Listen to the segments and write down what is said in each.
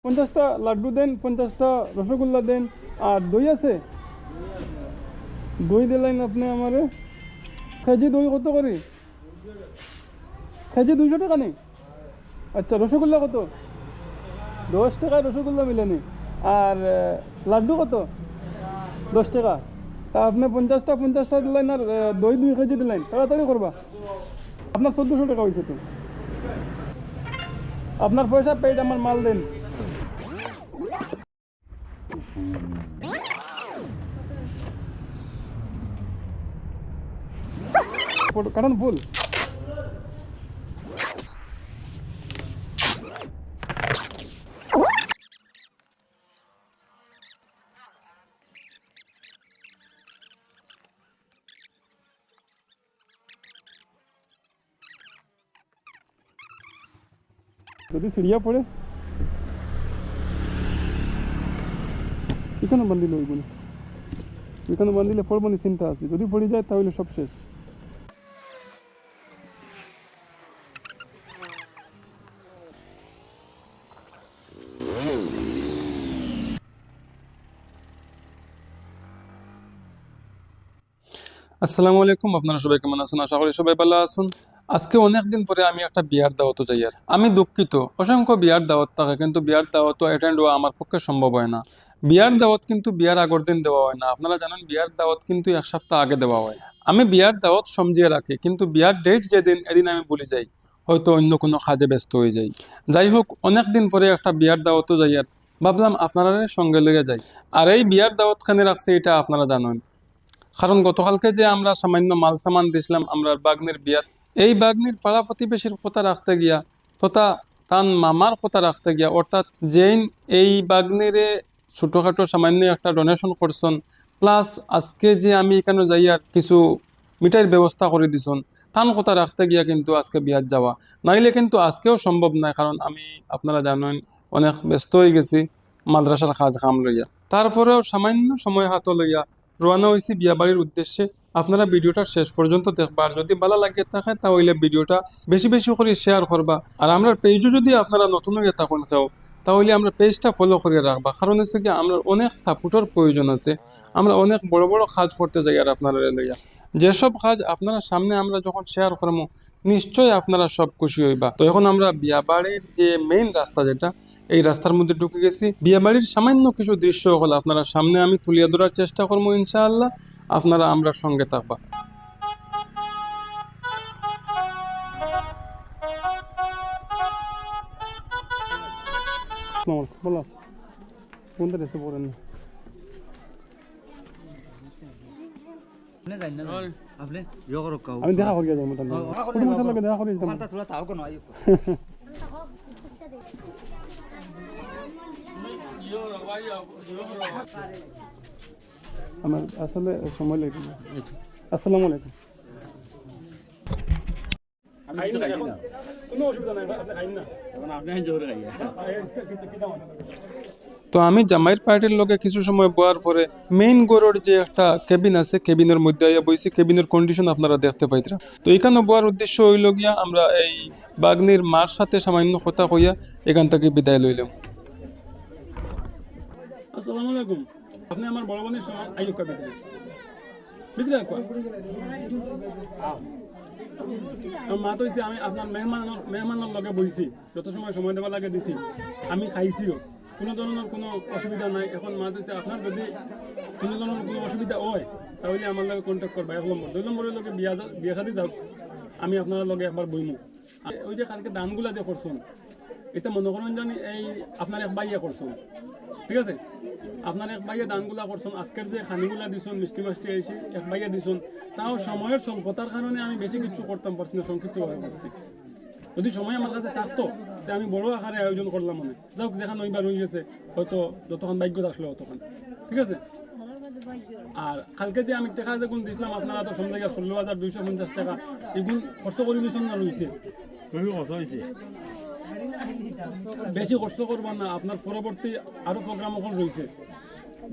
50টা লাড্ডু দেন, 50টা রসগোল্লা দেন, আর দই আছে? দই দিলেন আপনি আমারে। কেজি দই কত করে? কেজি 200 টাকা নেই? আচ্ছা, রসগোল্লা কত? 10 টাকায় রসগোল্লা মিলেনি। আর লাড্ডু কত? 10 টাকা। তা আপনি 50টা দিলেন, আর দই 2 কেজি দিলেন। তাড়াতাড়ি করবা, আপনার 1400 টাকা হয়েছে তো। আপনার পয়সা পেয়ে আমার মাল দেন। কারণ ভুল। যদি সিরিয়া পড়ে এখানে বান্ধিলে ওইগুলো, এখানে বান্ধিলে পড়বো না, চিন্তা আছে। যদি পড়ে যায় তাহলে সব শেষ। আসসালামু আলাইকুম, আপনারা সবাই কেমন আছেন? আশা করি সবাই ভালো আছেন। আজকে অনেকদিন পরে আমি একটা বিয়ার দাওয়াতও যাই। আর আমি দুঃখিত, অসংখ্য বিয়ার দাওয়াত থাকে কিন্তু বিয়ার দাওয়াতও অ্যাটেন্ড হওয়া আমার পক্ষে সম্ভব হয় না। বিয়ার দাওয়াত কিন্তু বিয়ার আগের দিন দেওয়া হয় না, আপনারা জানেন বিয়ার দাওয়াত কিন্তু 1 সপ্তাহ আগে দেওয়া হয়। আমি বিয়ার দাওয়াত সমঝিয়ে রাখি, কিন্তু বিয়ার ডেট যেদিন এদিন আমি ভুলে যাই, হয়তো অন্য কোনো কাজে ব্যস্ত হয়ে যাই। যাই হোক, অনেকদিন পরে একটা বিয়ার দাওয়াতও যাই, আর ভাবলাম আপনারা সঙ্গে লেগে যাই। আর এই বিয়ার দাওয়াত খানে রাখছে এটা আপনারা জানেন, কারণ গতকালকে যে আমরা সামান্য মাল সামান দিছিলাম আমরা বাগ্নির বিয়াত, এই বাগ্নির পাড়া প্রতিবেশীর কথা রাখতে গিয়া তথা তান মামার কথা রাখতে গিয়া, অর্থাৎ যেইন এই বাগ্নিরে ছোটোখাটো সামান্য একটা ডোনেশন করছেন, প্লাস আজকে যে আমি এখানে যাই আর কিছু মিঠাইয়ের ব্যবস্থা করে দিছেন, তান কথা রাখতে গিয়া কিন্তু আজকে বিয়াত যাওয়া নাইলে কিন্তু আজকেও সম্ভব নয়। কারণ আমি আপনারা জানেন অনেক ব্যস্ত হয়ে গেছি মাদ্রাসার কাজ কাম লইয়া। তারপরেও সামান্য সময় হাতে লইয়া রওনা হয়েছি বিয়াবাড়ির উদ্দেশ্যে। আপনারা ভিডিওটা শেষ পর্যন্ত দেখবা, আর যদি ভালো লাগে থাকে তাহলে ভিডিওটা বেশি বেশি করে শেয়ার করবা। আর আমরা পেজও যদি আপনারা নতুন হয়ে থাকুন কেউ, তাহলে আমরা পেজটা ফলো করে রাখবা। কারণ হচ্ছে কি, আমরা অনেক সাপোর্টের প্রয়োজন আছে। আমরা অনেক বড় বড় কাজ করতে যাই আর আপনারা লইয়া যেসব কাজ আপনারা সামনে আমরা যখন শেয়ার করবো, নিশ্চয়ই আপনারা সব খুশি হইবা। তো এখন আমরা বিয়াবাড়ির যে মেইন রাস্তা, যেটা এই রাস্তার মধ্যে ঢুকে গেছি। বিয়াবাড়ির সামান্য কিছু দৃশ্য হল আপনারা সামনে আমি তুলিয়া ধরার চেষ্টা করবো ইনশাআল্লাহ, আপনারা আমরা সঙ্গে থাকবা। আমি দেখা করিয়া যাই দেখা করি। আমার আসলে সময় লাগে। আসসালামু আলাইকুম। তো আমি জামাইয়ের পার্টির লোকে কিছু সময় বয়ার পরে মেইন গড়ের যে একটা কেবিন আছে, কেবিনের মধ্যে আইয়া বইছি। কেবিনের কন্ডিশন আপনারা দেখতে পাইতরা। তো এখানে বয়ার উদ্দেশ্য হইল গিয়া আমরা এই বাগ্নির মার সাথে সামান্য কথা কইয়া এখান থেকে বিদায় লইলাম। আসসালামু আলাইকুম। আপনি আমার বড় বোনের সময় আইয়ুকা ভিতরে মা তো হয়েছে আমি আপনার মেহমানের লগে বইছি, যত সময় দেওয়া লাগে দিছি, আমি খাইছিও, কোনো ধরনের কোনো অসুবিধা নাই। এখন মা হয়েছে আপনার যদি কোনো ধরনের কোনো অসুবিধা হয় তাহলে আমার লগে কন্ট্যাক্ট করবা। 1 নম্বর। 2 নম্বরের লগে বিয়া শাদি যাও, আমি আপনার লগে একবার বইমু। ওই যে কালকে দানগুলা যে করছেন, এটা মনে করেন জানি এই আপনার এক বাইয়া করছেন, ঠিক আছে? আপনার এক বাইয়া দানগুলা করছেন, আজকের যে খানিগুলা দিছেন, মিষ্টি মাষ্টি এসে এক বাইয়া দিছেন, তাও সময়ের স্বল্পতার কারণে আমি বেশি কিছু করতাম পারছি না, সংক্ষিপ্তভাবে করছি। যদি সময় আমার কাছে থাকতো তাই আমি বড় আকারে আয়োজন করলাম। মনে যাক, যেখানে ওইবার হয়ে গেছে, হয়তো যতক্ষণ ভাগ্য আসলো ততক্ষণ, ঠিক আছে? আর কালকে যে আমি টাকা যেগুলো দিয়েছিলাম আপনারা তো সব জায়গায় 16,250 টাকা এগুলো খরচ করে দিয়েছেন না? রয়েছে বেশি খরচ করবো না, আপনার পরবর্তী আরো প্রোগ্রাম ওখানে রয়েছে,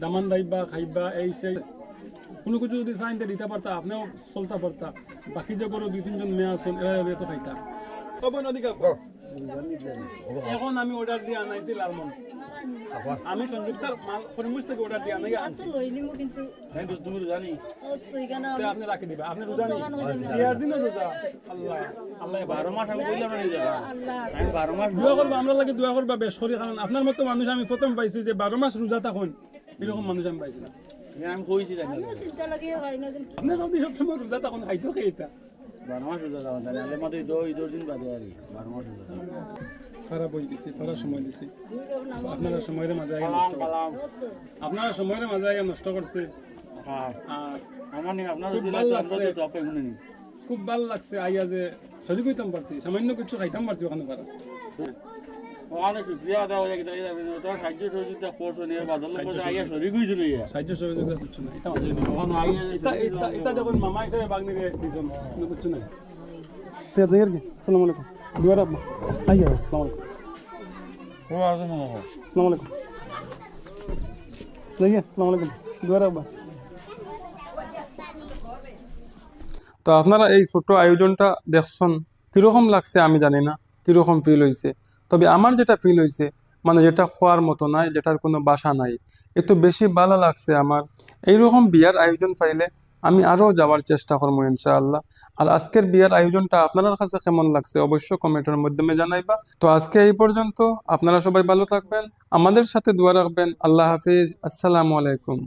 দামান দাইবা খাইবা এই সেই কোনো কিছু যদি চাইতে দিতে পারতা, আপনিও চলতে পারতা। বাকি যে করো 2-3 জন মেয়ে আছেন, এরা তো খাইতা। এখন আমি অর্ডার দিয়ে আনাইছি লালমন, আমি সংযুক্তার পরিমুষ থেকে অর্ডার দিয়ে আনাই আনছি। তুমি রোজানি আপনি রাখি দিবা, আপনি রোজানি বিয়ার দিনে রোজা। আল্লাহ আল্লাহ 12 মাস আমি কইলাম না যাবা, আমি 12 মাস দোয়া করব, আমরা লাগে দোয়া করবা বেশ করি, কারণ আপনার মতো মানুষ আমি প্রথম পাইছি যে 12 মাস রোজা থাকুন, এরকম মানুষ আমি পাইছি না। আমি কইছি না আপনার আপনি সবসময় রোজা থাকুন, খাইতো খেয়েতা 12 মাস রোজা থাকুন, তাহলে আলে মতো ঈদের দিন বাদে আর 12 মাস রোজা থাকুন। খারাপ বই দিছি, খারাপ সময় দিছি, আপনারা সময়ের মাঝে আগে নষ্ট করছে, আপনারা সময়ের মাঝে আগে নষ্ট করছে। হ্যাঁ আমার নেই, আপনারা খুব ভালো লাগছে, খুব ভালো লাগছে আইয়া যে শরীর কইতাম পারছি, সামান্য কিছু খাইতাম পারছি ওখানে পারা। ওখানে শুক্রিয়া আদা হয়ে গেছে, তোর সাহায্য সহযোগিতা করছো নিয়ে বাদল মধ্যে আইয়া শরীর কইছিল, সাহায্য সহযোগিতা কিছু না, এটা যখন মামা হিসেবে বাগনিরে দিছেন কিছু নাই। আসসালামু আলাইকুম দুয়ার আব্বা আইয়া, আসসালামু আলাইকুম আসসালামু আলাইকুম যাইয়া, আসসালামু আলাইকুম দুয়ার আব্বা। তো আপনারা এই ছোট আয়োজনটা দেখছেন, কীরকম লাগছে আমি জানি না, কীরকম ফিল হয়েছে, তবে আমার যেটা ফিল হয়েছে মানে যেটা খোয়ার মতো নাই, যেটার কোনো বাসা নাই, এত বেশি ভালো লাগছে আমার। এইরকম বিয়ার আয়োজন পাইলে আমি আরও যাওয়ার চেষ্টা করবো ইনশাআল্লাহ। আর আজকের বিয়ার আয়োজনটা আপনার কাছে কেমন লাগছে অবশ্যই কমেন্টের মাধ্যমে জানাইবা। তো আজকে এই পর্যন্ত, আপনারা সবাই ভালো থাকবেন, আমাদের সাথে দোয়া রাখবেন। আল্লাহ হাফিজ, আসসালামু আলাইকুম।